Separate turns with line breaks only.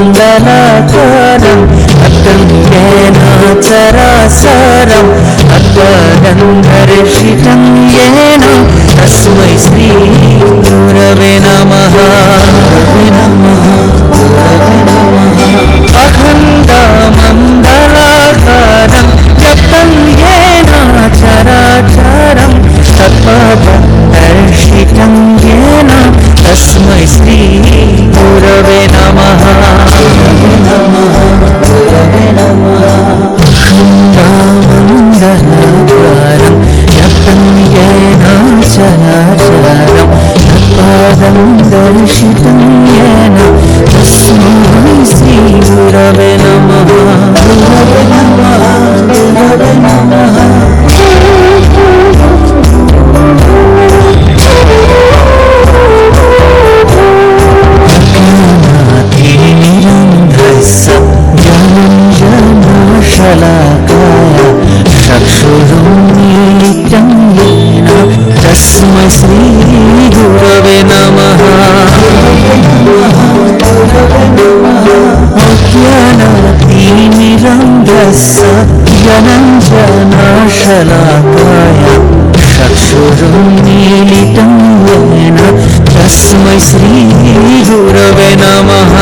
सर्वमङ्गलाकारं अतं येन चराचरम् अद्वरन्दर्शितं येन तस्मै श्री गुरवे नमः। अखण्डमण्डलाकारं व्याप्तं येन चराचरं तत्पदर्शितं येन तस्मै श्री गुरवे नमः। अखण्डमण्डलाकारं व्याप्तं येन चराचरं तत्पदं दर्शितं येन तस्मै श्री गुरवे नमः। गुरवे नमः, गुरवे नमः। तस्मै श्री गुरवे नमः। अज्ञानातिमिरन्धस्य ज्ञानाञ्जनशलाकाय चक्षुरुन्मीलितं येन तस्मै श्री गुरवे नमः।